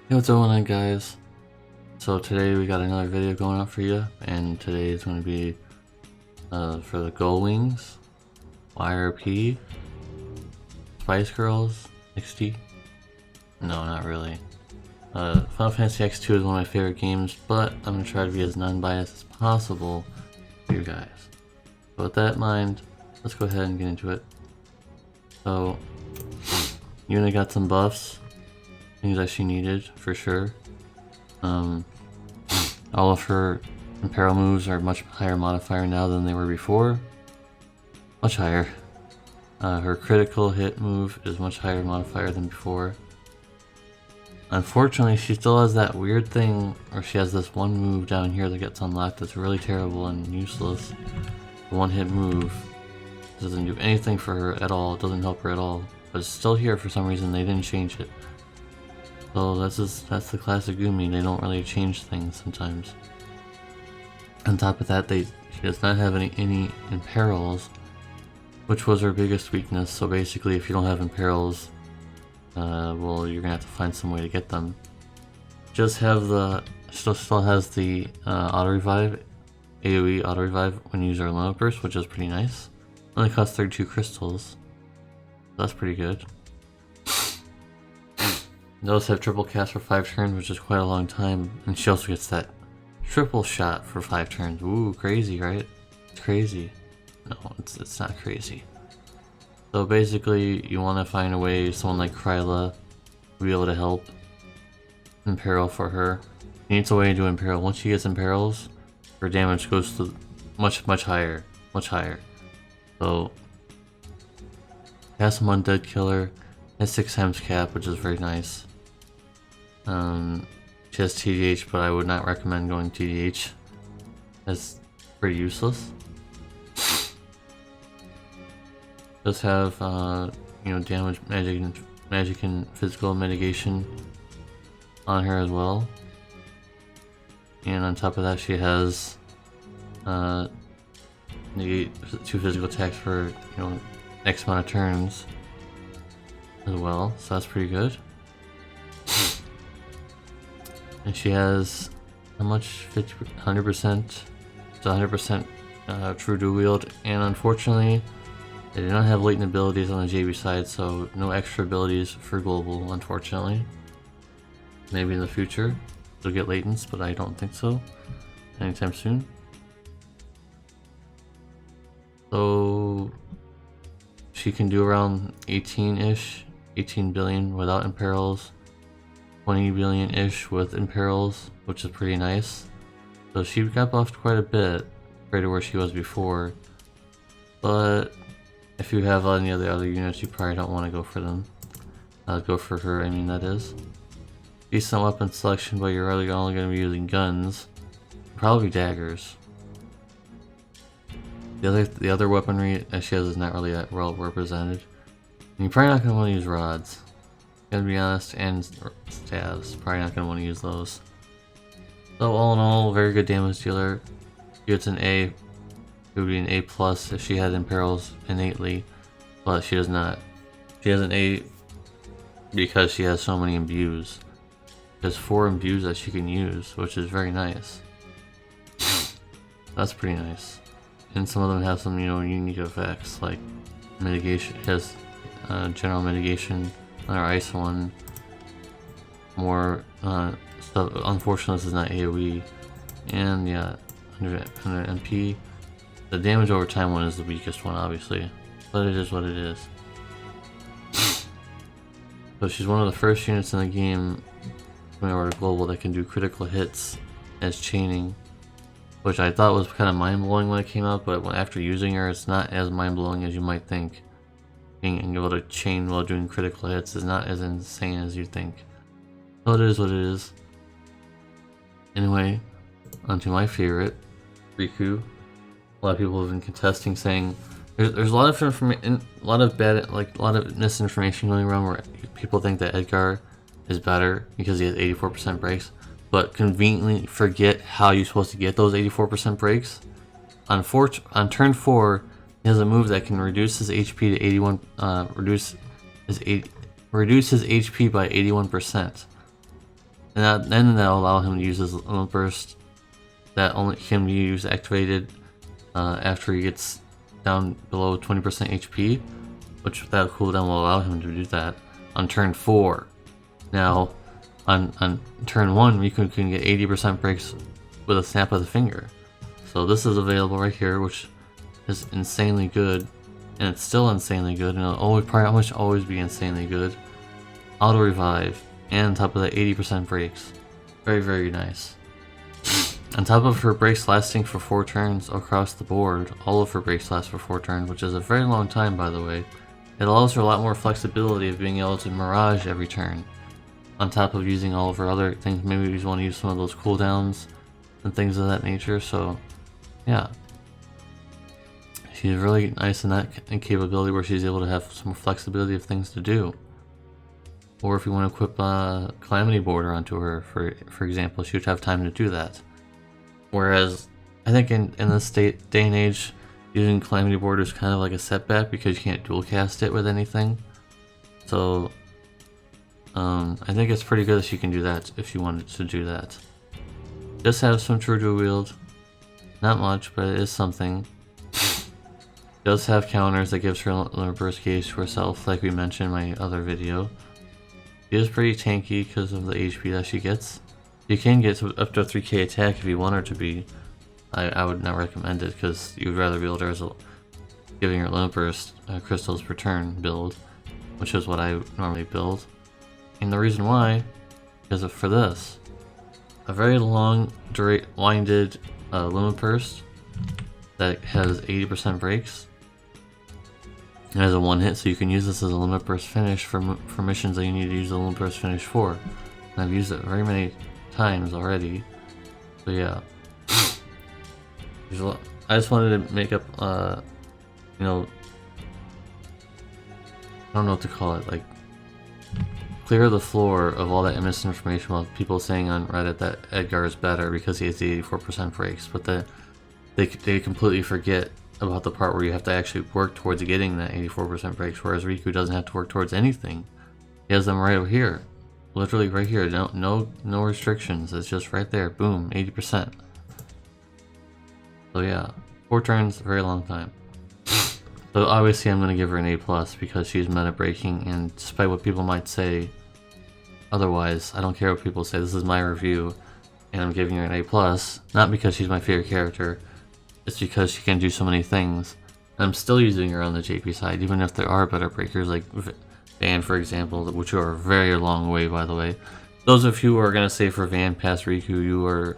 Hey, what's going on, guys? So today we got another video going up for you, and today is going to be for the Gull Wings, YRP, Spice Girls, XT. No, not really. Final Fantasy X-2 is one of my favorite games, but I'm going to try to be as non-biased as possible for you guys. So with that in mind, let's go ahead and get into it. So, Yuna got some buffs, things that she needed for sure. All of her Imperial moves are much higher modifier now than they were before. Much higher. Her critical hit move is much higher modifier than before. Unfortunately, she still has that weird thing where she has this one move down here that gets unlocked that's really terrible and useless. The one hit move doesn't do anything for her at all, it doesn't help her at all. But it's still here for some reason, they didn't change it. So that's the classic Gumi, they don't really change things sometimes. On top of that, she does not have any imperils, which was her biggest weakness. So basically, if you don't have imperils, well, you're gonna have to find some way to get them. Just have still has the auto revive, AOE auto revive when you use her limit burst, which is pretty nice. Only costs 32 crystals. That's pretty good. Those have triple cast for 5 turns, which is quite a long time, and she also gets that triple shot for 5 turns. Ooh, crazy, right? It's crazy. No, it's not crazy. So basically, you want to find a way someone like Kryla will be able to help Imperil for her. She needs a way to do Imperil. Once she gets Imperils, her damage goes to much higher. Much higher. So, has some Undead Killer, has 6 Hems cap, which is very nice. She has TDH, but I would not recommend going TDH. It's pretty useless. Does have damage, magic and physical mitigation on her as well. And on top of that, she has negate 2 physical attacks for X amount of turns as well. So that's pretty good. And she has how much? 100%. It's 100% true dual wield, and unfortunately, they do not have latent abilities on the JB side, so no extra abilities for global, unfortunately. Maybe in the future they'll get latents, but I don't think so anytime soon. So she can do around 18-ish, 18 billion without imperils, 20 billion-ish with imperils, which is pretty nice. So she got buffed quite a bit compared to where she was before. But if you have any of the other units, you probably don't want to go for them. Go for her, I mean, that is. Decent weapon selection, but you're really only going to be using guns. Probably daggers. The other weaponry that she has is not really that well represented. And you're probably not going to want to use rods. Gonna be honest, and stabs. Probably not gonna want to use those. So all in all, very good damage dealer. She gets an A. It would be an A plus if she had imperils innately, but she does not. She has an A because she has so many imbues. She has 4 imbues that she can use, which is very nice. That's pretty nice. And some of them have some unique effects like mitigation. It has general mitigation. Our ice one, more stuff. Unfortunately, this is not AoE, and yeah, 100 MP. The damage over time one is the weakest one, obviously, but it is what it is. So she's one of the first units in the game, when we were global, that can do critical hits as chaining, which I thought was kind of mind blowing when it came out, but after using her, it's not as mind blowing as you might think. Being able to chain while doing critical hits is not as insane as you think. So it is what it is. Anyway, onto my favorite, Rikku. A lot of people have been contesting, saying there's a lot of misinformation going around where people think that Edgar is better because he has 84% breaks, but conveniently forget how you're supposed to get those 84% breaks. On turn 4. He has a move that can reduce his HP to 81. Reduce his HP by 81%. And then that'll allow him to use his limit burst that only can be used activated after he gets down below 20% HP, which that cooldown will allow him to do that on turn 4. Now, on turn 1, Rikku can get 80% breaks with a snap of the finger. So this is available right here, which is insanely good, and it's still insanely good, and it'll probably always be insanely good. Auto revive, and on top of that 80% breaks. Very, very nice. On top of her breaks lasting for 4 turns across the board, all of her breaks last for 4 turns, which is a very long time, by the way. It allows her a lot more flexibility of being able to mirage every turn. On top of using all of her other things, maybe you just want to use some of those cooldowns and things of that nature, so yeah. She's really nice in that capability where she's able to have some flexibility of things to do. Or if you want to equip a Calamity Border onto her, for example, she would have time to do that. Whereas, I think in this day and age, using Calamity Border is kind of like a setback because you can't dual cast it with anything. So, I think it's pretty good that she can do that if you wanted to do that. Does have some true dual wield. Not much, but it is something. Does have counters that gives her limit burst gauge to herself, like we mentioned in my other video. She is pretty tanky because of the HP that she gets. You can get up to a 3k attack if you want her to be. I would not recommend it because you would rather build her as giving her limit burst crystals per turn build, which is what I normally build. And the reason why is for this. A very long winded limit burst that has 80% breaks. It has a 1-hit, so you can use this as a limit burst finish for missions that you need to use a limit burst finish for. And I've used it very many times already. So yeah. I just wanted to make up, you know, I don't know what to call it, like, clear the floor of all that misinformation about people saying on Reddit that Edgar is better because he has the 84% breaks, but they completely forget about the part where you have to actually work towards getting that 84% breaks, whereas Rikku doesn't have to work towards anything. He has them right over here. Literally right here. No restrictions. It's just right there. Boom, 80%. So yeah, 4 turns, very long time. So obviously I'm going to give her an A+ because she's meta breaking, and despite what people might say otherwise, I don't care what people say. This is my review, and I'm giving her an A+, not because she's my favorite character. It's because she can do so many things. I'm still using her on the JP side, even if there are better breakers like Van, for example, which are a very long way, by the way. Those of you who are going to say for Van past Rikku, you are,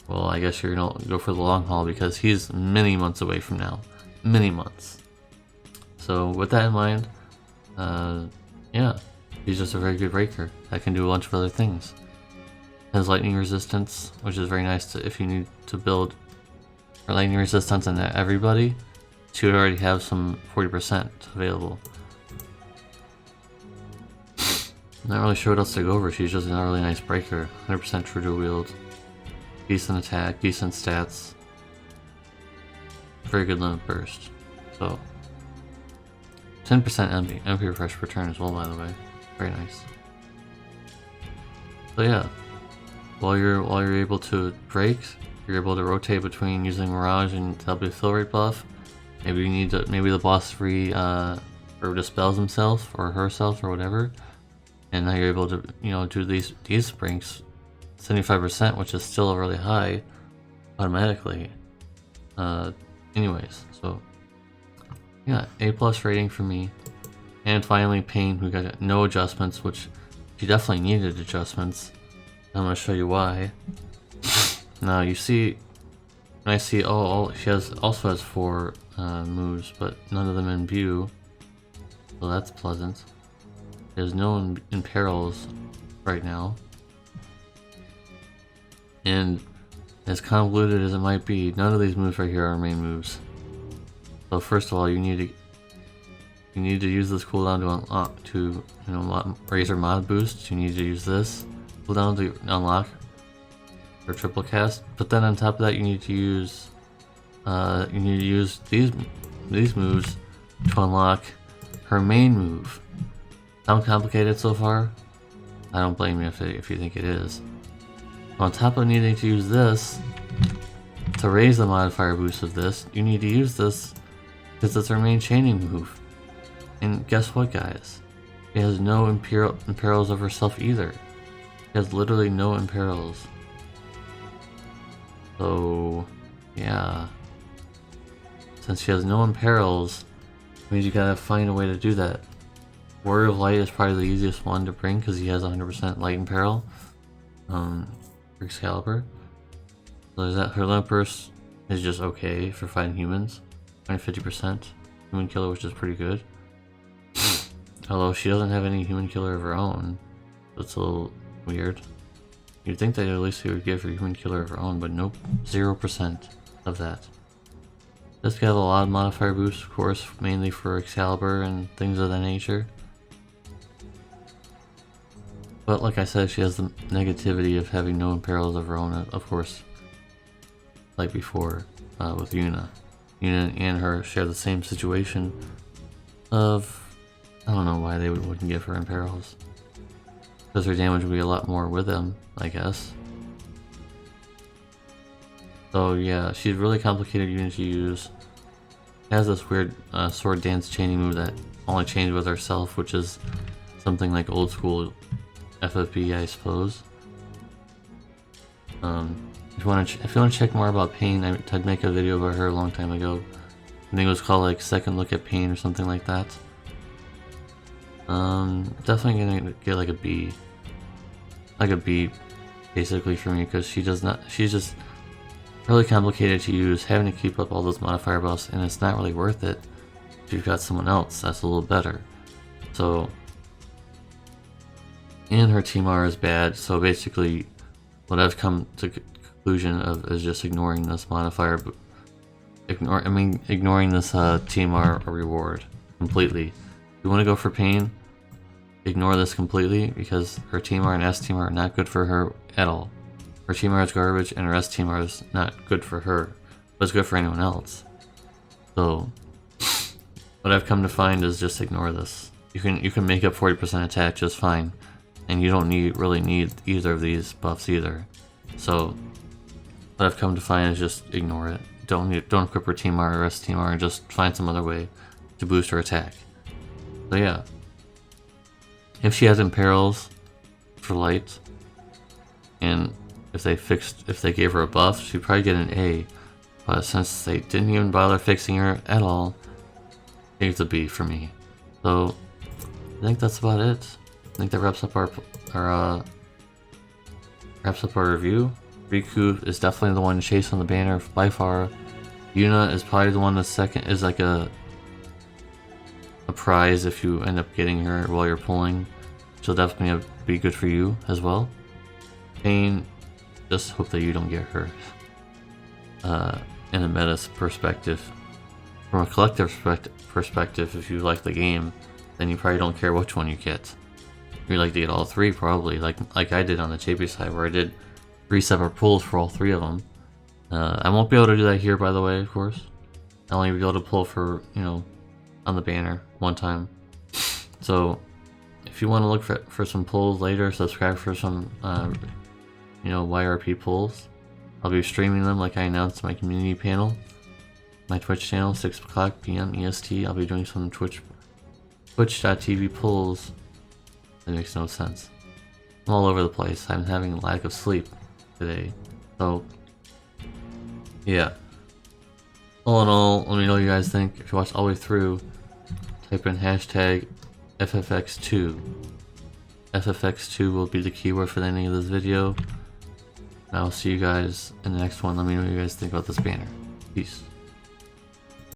well, I guess you're going to go for the long haul because he's many months away from now. Many months. So with that in mind, yeah, he's just a very good breaker that can do a bunch of other things. Has lightning resistance, which is very nice if you need to build for lightning resistance on everybody. She would already have some 40% available. Not really sure what else to go over. She's just a really nice breaker. 100% true to wield. Decent attack, decent stats. Very good limit burst. So 10% MP refresh per turn as well, by the way. Very nice. So yeah, while you're able to break, you're able to rotate between using Mirage and W fill rate buff. Maybe you need to, maybe the boss or dispels himself or herself or whatever, and now you're able to, you know, do these springs 75%, which is still really high automatically. Anyways, so yeah, A+ rating for me. And finally Paine, who got no adjustments, which she definitely needed adjustments. I'm gonna show you why. Now you see, I see, oh, she also has 4 moves, but none of them in view, so that's pleasant. There's no in perils right now, and as convoluted as it might be, none of these moves right here are main moves. So first of all, you need to use this cooldown to unlock, to, you know, raise her mod boost. You need to use this cooldown to unlock her triple cast. But then on top of that, you need to use these moves to unlock her main move. Sound complicated so far? I don't blame you if you think it is. On top of needing to use this to raise the modifier boost of this, you need to use this because it's her main chaining move. And guess what, guys? She has no imperils of herself either. She has literally no imperils. So, yeah. Since she has no imperils, it means you gotta find a way to do that. Warrior of Light is probably the easiest one to bring because he has 100% light imperil. For Excalibur. So is that her Olympus is just okay for fighting humans. 50% human killer, which is pretty good. Although she doesn't have any human killer of her own. That's a little weird. You'd think that at least they would give her human killer of her own, but nope. 0% of that. This could have a lot of modifier boosts, of course, mainly for Excalibur and things of that nature. But like I said, she has the negativity of having no imperils of her own, of course. Like before, with Yuna. Yuna and her share the same situation of... I don't know why they wouldn't give her imperils. Because her damage would be a lot more with them, I guess. So yeah, she's really complicated unit to use. Has this weird sword dance chaining move that only chains with herself, which is something like old school FFBE, I suppose. If you want to check more about Paine, I did make a video about her a long time ago. I think it was called like Second Look at Paine or something like that. Definitely gonna get like a B. Like a B, basically for me, because she's just really complicated to use, having to keep up all those modifier buffs, and it's not really worth it if you've got someone else that's a little better. So, and her Team R is bad, so basically what I've come to conclusion of is just ignoring this modifier, ignoring this Team R reward completely. If you want to go for Paine, ignore this completely, because her Team R and S Team R are not good for her at all. Her Team R is garbage, and her S Team R is not good for her, but it's good for anyone else. So, what I've come to find is just ignore this. You can make up 40% attack just fine, and you don't really need either of these buffs either. So, what I've come to find is just ignore it. Don't equip her Team R or S Team R, and just find some other way to boost her attack. So yeah. If she has imperils for light, and if they gave her a buff, she'd probably get an A. But since they didn't even bother fixing her at all, it's a B for me. So I think that's about it. I think that wraps up our review. Rikku is definitely the one to chase on the banner by far. Yuna is probably the one that's second, is like a prize if you end up getting her while you're pulling. She'll definitely be good for you as well. Paine, just hope that you don't get her. In a meta perspective. From a collective perspective, if you like the game, then you probably don't care which one you get. You like to get all three, probably, like I did on the JP side, where I did 3 separate pulls for all 3 of them. I won't be able to do that here, by the way, of course. I'll only be able to pull for, on the banner one time. So, if you want to look for some pulls later, subscribe for some, YRP pulls. I'll be streaming them like I announced in my community panel. My Twitch channel, 6 o'clock PM EST. I'll be doing some Twitch.tv pulls. That makes no sense. I'm all over the place. I'm having a lack of sleep today. So, yeah. All in all, let me know what you guys think. If you watched all the way through, type in hashtag FFX-2. FFX-2 will be the keyword for the ending of this video. And I'll see you guys in the next one. Let me know what you guys think about this banner. Peace.